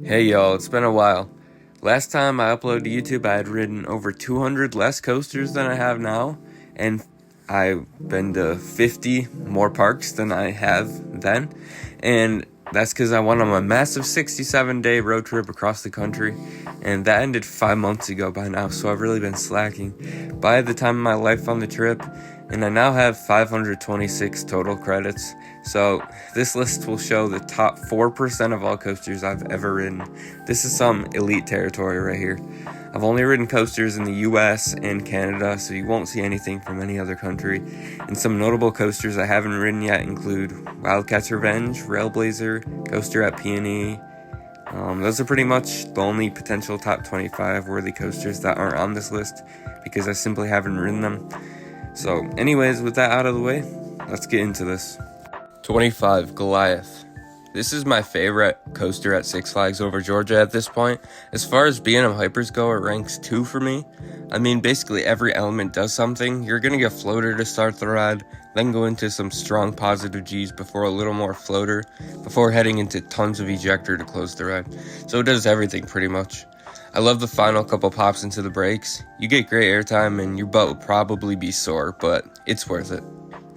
Hey y'all, it's been a while. Last time I uploaded to YouTube, I had ridden over 200 less coasters than I have now, and I've been to 50 more parks than I have then, and that's because I went on a massive 67-day road trip across the country, and that ended 5 months ago by now, so I've really been slacking. By the time of my life on the trip, and I now have 526 total credits. So this list will show the top 4% of all coasters I've ever ridden. This is some elite territory right here. I've only ridden coasters in the US and Canada, so you won't see anything from any other country. And some notable coasters I haven't ridden yet include Wildcat's Revenge, Railblazer, Coaster at Peony. Those are pretty much the only potential top 25 worthy coasters that aren't on this list because I simply haven't ridden them. So anyways, with that out of the way, let's get into this. 25, Goliath. This is my favorite coaster at Six Flags Over Georgia at this point. As far as B&M Hypers go, it ranks 2 for me. I mean, basically every element does something. You're gonna get floater to start the ride, then go into some strong positive G's before a little more floater, before heading into tons of ejector to close the ride. So it does everything pretty much. I love the final couple pops into the brakes. You get great airtime and your butt will probably be sore, but it's worth it.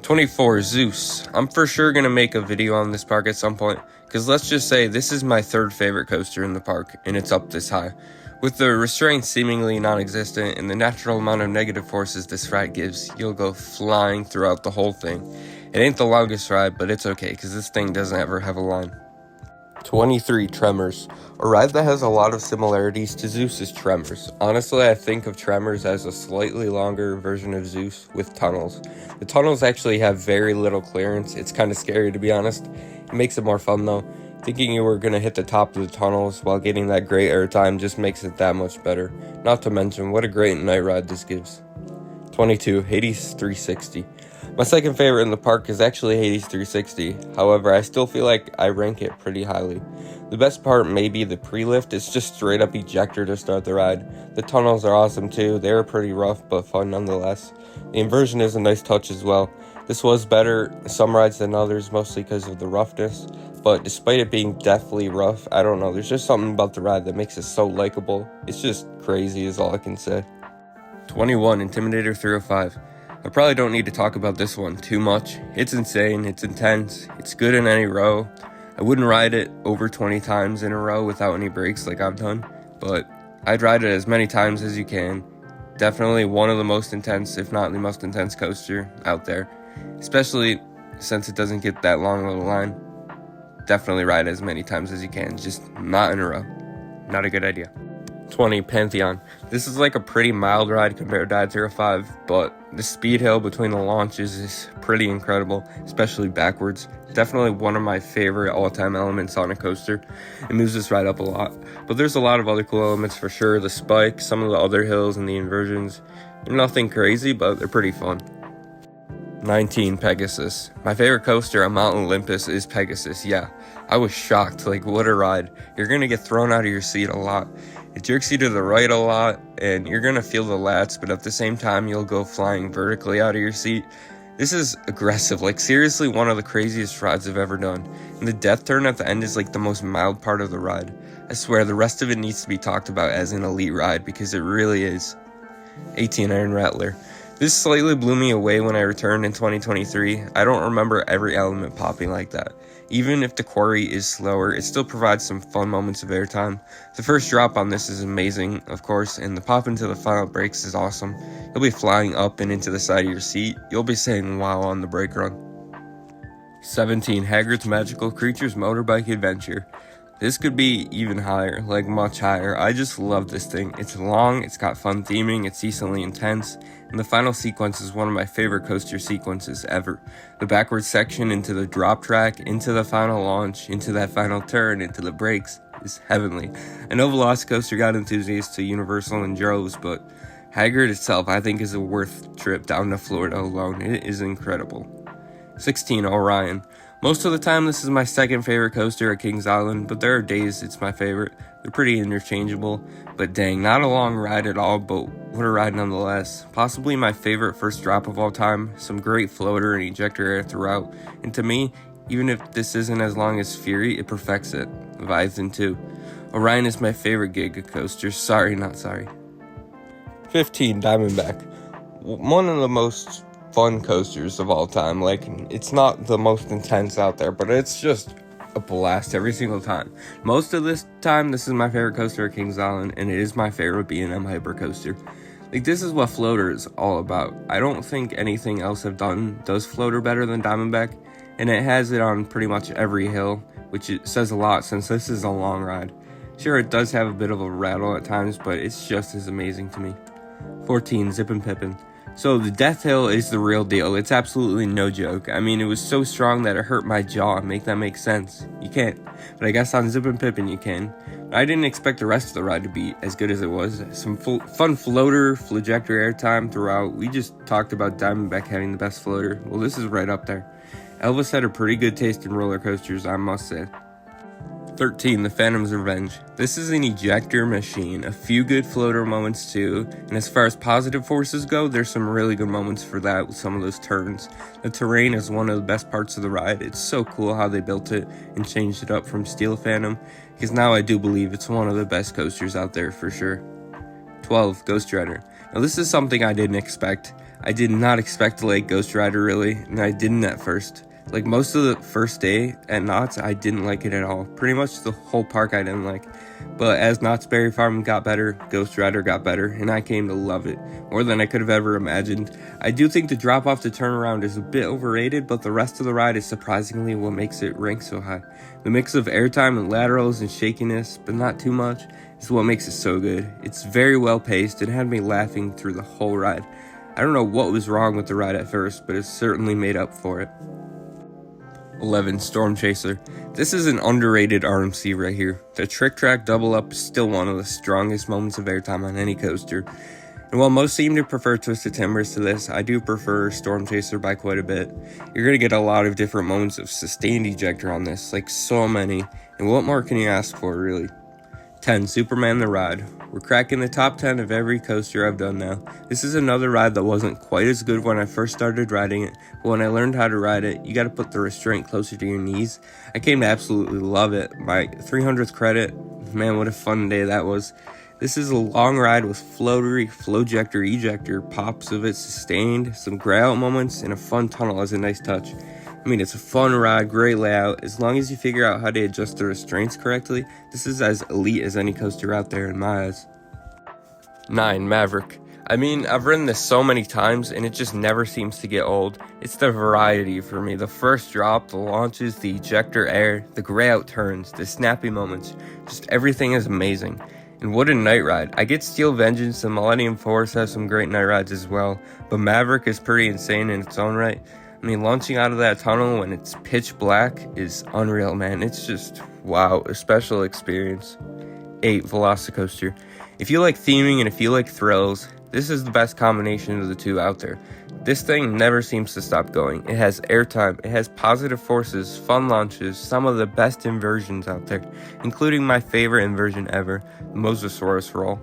24, Zeus. I'm for sure going to make a video on this park at some point, because let's just say this is my third favorite coaster in the park, and it's up this high. With the restraints seemingly non-existent and the natural amount of negative forces this ride gives, you'll go flying throughout the whole thing. It ain't the longest ride, but it's okay, because this thing doesn't ever have a line. 23, Tremors. A ride that has a lot of similarities to Zeus is Tremors. Honestly, I think of Tremors as a slightly longer version of Zeus with tunnels. The tunnels actually have very little clearance. It's kind of scary, to be honest. It makes it more fun though. Thinking you were going to hit the top of the tunnels while getting that great airtime just makes it that much better. Not to mention what a great night ride this gives. 22, Hades 360. My second favorite in the park is actually Hades 360. However, I still feel like I rank it pretty highly. The best part may be the pre-lift. It's just straight up ejector to start the ride. The tunnels are awesome too. They are pretty rough but fun nonetheless. The inversion is a nice touch as well. This was better some rides than others, mostly because of the roughness. But despite it being deathly rough, I don't know, there's just something about the ride that makes it so likable. It's just crazy is all I can say. 21, Intimidator 305. I probably don't need to talk about this one too much. It's insane, it's intense, it's good in any row. I wouldn't ride it over 20 times in a row without any breaks like I've done, but I'd ride it as many times as you can. Definitely one of the most intense, if not the most intense coaster out there, especially since it doesn't get that long of a line. Definitely ride it as many times as you can, just not in a row. Not a good idea. 20, Pantheon. This is like a pretty mild ride compared to I-305, but the speed hill between the launches is pretty incredible, especially backwards. Definitely one of my favorite all-time elements on a coaster. It moves this ride up a lot, but there's a lot of other cool elements for sure. The spikes, some of the other hills, and the inversions. Nothing crazy, but they're pretty fun. 19, Pegasus. My favorite coaster on Mount Olympus is Pegasus. Yeah, I was shocked. Like, what a ride. You're gonna get thrown out of your seat a lot. It jerks you to the right a lot, and you're gonna feel the lats, but at the same time, you'll go flying vertically out of your seat. This is aggressive, like seriously one of the craziest rides I've ever done. And the death turn at the end is like the most mild part of the ride. I swear, the rest of it needs to be talked about as an elite ride, because it really is. 18, Iron Rattler. This slightly blew me away when I returned in 2023. I don't remember every element popping like that. Even if the quarry is slower, it still provides some fun moments of airtime. The first drop on this is amazing, of course, and the pop into the final brakes is awesome. You'll be flying up and into the side of your seat. You'll be saying wow on the brake run. 17, Hagrid's Magical Creatures Motorbike Adventure. This could be even higher, like much higher. I just love this thing. It's long, it's got fun theming, it's decently intense, and the final sequence is one of my favorite coaster sequences ever. The backwards section into the drop track, into the final launch, into that final turn, into the brakes is heavenly. I know Velocicoaster got enthusiasts to Universal and droves, but Hagrid itself I think is a worth trip down to Florida alone. It is incredible. 16, Orion. Most of the time, this is my second favorite coaster at Kings Island, but there are days it's my favorite. They're pretty interchangeable, but dang, not a long ride at all, but what a ride nonetheless. Possibly my favorite first drop of all time, some great floater and ejector air throughout, and to me, even if this isn't as long as Fury, it perfects it. Leviathan 2. Orion is my favorite Giga coaster. Sorry, not sorry. 15, Diamondback. One of the most fun coasters of all time. Like, it's not the most intense out there, but it's just a blast every single time. Most of this time, this is my favorite coaster at Kings Island, and it is my favorite B&M Hyper coaster. Like, this is what Floater is all about. I don't think anything else does Floater better than Diamondback, and it has it on pretty much every hill, which it says a lot since this is a long ride. Sure, it does have a bit of a rattle at times, but it's just as amazing to me. 14, Zippin' Pippin. So the Death Hill is the real deal. It's absolutely no joke. I mean, it was so strong that it hurt my jaw. Make that make sense? You can't. But I guess on Zippin' Pippin you can. I didn't expect the rest of the ride to be as good as it was. Some fun floater, flojector airtime throughout. We just talked about Diamondback having the best floater. Well, this is right up there. Elvis had a pretty good taste in roller coasters, I must say. 13, The Phantom's Revenge. This is an ejector machine, a few good floater moments too, and as far as positive forces go, there's some really good moments for that with some of those turns. The terrain is one of the best parts of the ride. It's so cool how they built it and changed it up from Steel Phantom, because now I do believe it's one of the best coasters out there for sure. 12, Ghost Rider. Now this is something I didn't expect. I did not expect to like Ghost Rider really, and I didn't at first. Like, most of the first day at Knott's, I didn't like it at all. Pretty much the whole park I didn't like. But as Knott's Berry Farm got better, Ghost Rider got better, and I came to love it more than I could have ever imagined. I do think the drop off to turnaround is a bit overrated, but the rest of the ride is surprisingly what makes it rank so high. The mix of airtime and laterals and shakiness, but not too much, is what makes it so good. It's very well paced and had me laughing through the whole ride. I don't know what was wrong with the ride at first, but it certainly made up for it. 11, Storm Chaser. This is an underrated RMC right here. The Trick Track Double Up is still one of the strongest moments of airtime on any coaster. And while most seem to prefer Twisted Timbers to this, I do prefer Storm Chaser by quite a bit. You're going to get a lot of different moments of sustained ejector on this, like so many. And what more can you ask for, really? 10, Superman the Ride. We're cracking the top 10 of every coaster I've done now. This is another ride that wasn't quite as good when I first started riding it, but when I learned how to ride it, you gotta put the restraint closer to your knees. I came to absolutely love it. My 300th credit, man, what a fun day that was. This is a long ride with floatery, flojector, ejector, pops of it sustained, some gray out moments, and a fun tunnel as a nice touch. I mean, it's a fun ride, great layout. As long as you figure out how to adjust the restraints correctly, this is as elite as any coaster out there in my eyes. 9, Maverick. I mean, I've ridden this so many times, and it just never seems to get old. It's the variety for me. The first drop, the launches, the ejector air, the gray out turns, the snappy moments. Just everything is amazing. And what a night ride. I get Steel Vengeance and Millennium Force has some great night rides as well, but Maverick is pretty insane in its own right. I mean, launching out of that tunnel when it's pitch black is unreal, man. It's just, wow, a special experience. 8, Velocicoaster. If you like theming and if you like thrills, this is the best combination of the two out there. This thing never seems to stop going. It has airtime, it has positive forces, fun launches, some of the best inversions out there, including my favorite inversion ever, the Mosasaurus roll.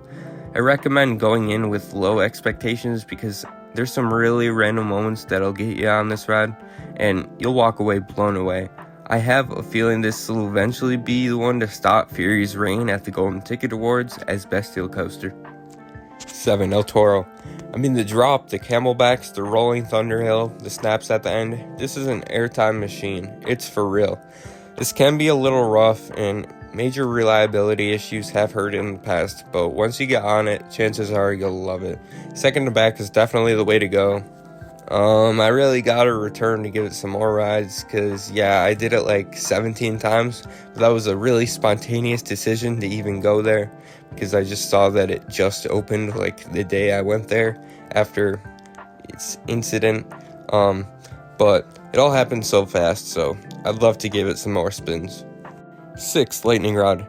I recommend going in with low expectations because there's some really random moments that'll get you on this ride, and you'll walk away blown away. I have a feeling this will eventually be the one to stop Fury's reign at the Golden Ticket Awards as Best Steel Coaster. 7, El Toro. I mean, the drop, the camelbacks, the rolling Thunderhill, the snaps at the end, this is an airtime machine. It's for real. This can be a little rough, and major reliability issues have hurt it in the past, but once you get on it, chances are you'll love it. Second to back is definitely the way to go. I really gotta return to give it some more rides, cause yeah, I did it like 17 times, but that was a really spontaneous decision to even go there, because I just saw that it just opened like the day I went there after its incident, but it all happened so fast, so I'd love to give it some more spins. 6, Lightning Rod.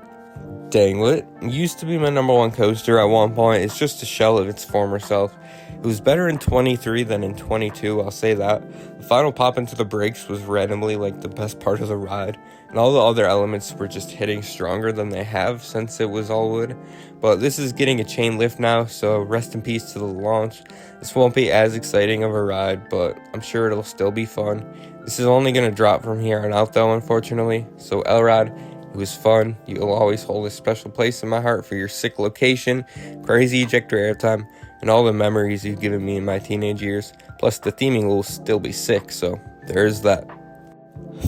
Danglet used to be my number one coaster at one point. It's just a shell of its former self. It was better in 23 than in 22, I'll say that. The final pop into the brakes was randomly like the best part of the ride, and all the other elements were just hitting stronger than they have since it was all wood. But this is getting a chain lift now, so rest in peace to the launch. This won't be as exciting of a ride, but I'm sure it'll still be fun. This is only going to drop from here on out though, unfortunately, so Elrod, It was fun. You'll always hold a special place in my heart for your sick location, crazy ejector airtime, and all the memories you've given me in my teenage years. Plus, the theming will still be sick, so there's that.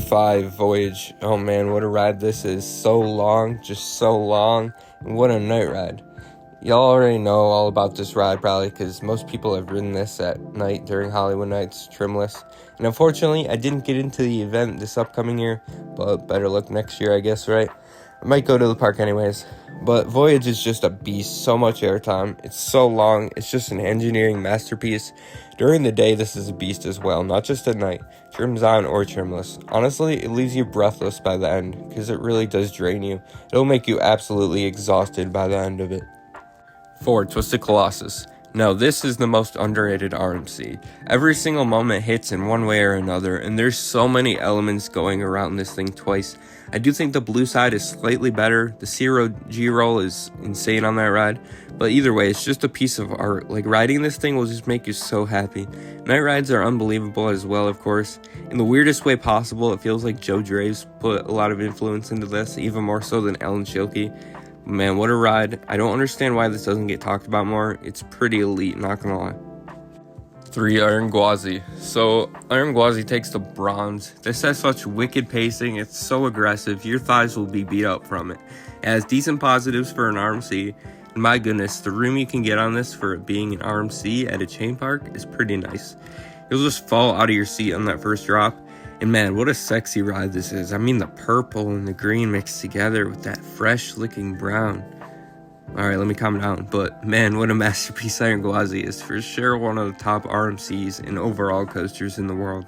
5 Voyage. Oh man, what a ride this is. So long, just so long, and what a night ride. Y'all already know all about this ride probably because most people have ridden this at night during Hollywood Nights trimless. And unfortunately, I didn't get into the event this upcoming year, but better luck next year, I guess, right? I might go to the park anyways. But Voyage is just a beast, so much airtime. It's so long, it's just an engineering masterpiece. During the day, this is a beast as well, not just at night, trims on or trimless. Honestly, it leaves you breathless by the end because it really does drain you. It'll make you absolutely exhausted by the end of it. 4 Twisted Colossus. No, this is the most underrated RMC. Every single moment hits in one way or another, and there's so many elements going around this thing twice. I do think the blue side is slightly better. The Zero G-roll is insane on that ride, but either way, it's just a piece of art. Like, riding this thing will just make you so happy. Night rides are unbelievable as well, of course. In the weirdest way possible, it feels like Joe Draves put a lot of influence into this, even more so than Ellen Schilke. Man, what a ride. I don't understand why this doesn't get talked about more. It's pretty elite, not gonna lie. 3 Iron Gwazi. So, Iron Gwazi takes the bronze. This has such wicked pacing, it's so aggressive, your thighs will be beat up from it. It has decent positives for an RMC, and my goodness, the room you can get on this for it being an RMC at a chain park is pretty nice. You'll just fall out of your seat on that first drop. And man, what a sexy ride this is. I mean, the purple and the green mixed together with that fresh looking brown. Alright, let me calm down. But man, what a masterpiece Iron Gwazi is. For sure one of the top RMCs and overall coasters in the world.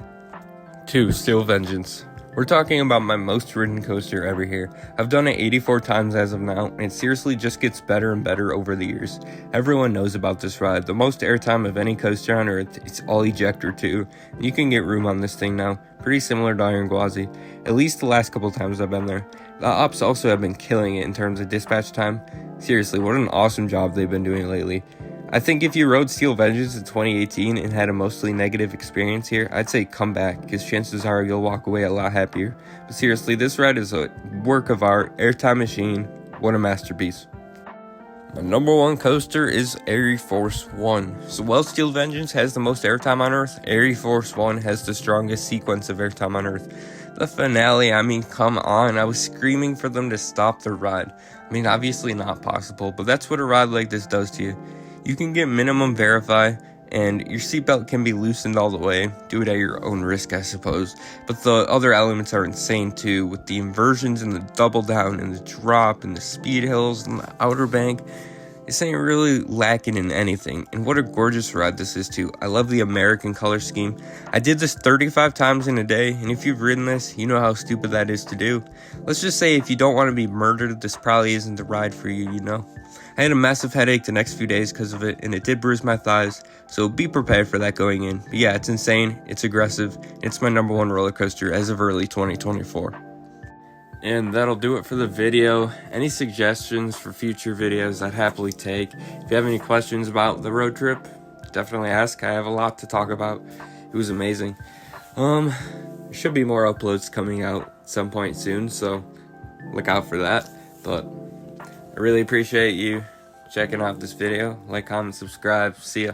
2 Steel Vengeance. We're talking about my most ridden coaster ever here. I've done it 84 times as of now, and it seriously just gets better and better over the years. Everyone knows about this ride. The most airtime of any coaster on Earth. It's all ejector too. You can get room on this thing now. Pretty similar to Iron Gwazi, at least the last couple times I've been there. The ops also have been killing it in terms of dispatch time. Seriously, what an awesome job they've been doing lately. I think if you rode Steel Vengeance in 2018 and had a mostly negative experience here, I'd say come back, because chances are you'll walk away a lot happier. But seriously, this ride is a work of art, airtime machine, what a masterpiece. My number 1 coaster is Air Force One. So while Steel Vengeance has the most airtime on Earth, Air Force One has the strongest sequence of airtime on Earth. The finale, I mean, come on, I was screaming for them to stop the ride. I mean, obviously not possible, but that's what a ride like this does to you. You can get minimum verify, and your seatbelt can be loosened all the way. Do it at your own risk, I suppose. But the other elements are insane too, with the inversions and the double down and the drop and the speed hills and the outer bank. This ain't really lacking in anything, and what a gorgeous ride this is too. I love the American color scheme. I did this 35 times in a day, and if you've ridden this, you know how stupid that is to do. Let's just say if you don't want to be murdered, this probably isn't the ride for you, you know? I had a massive headache the next few days because of it, and it did bruise my thighs, so be prepared for that going in. But yeah, it's insane, it's aggressive, and it's my number 1 roller coaster as of early 2024. And that'll do it for the video. Any suggestions for future videos, I'd happily take. If you have any questions about the road trip, definitely ask. I have a lot to talk about. It was amazing. There should be more uploads coming out at some point soon, so look out for that. But I really appreciate you checking out this video. Like, comment, subscribe. See ya.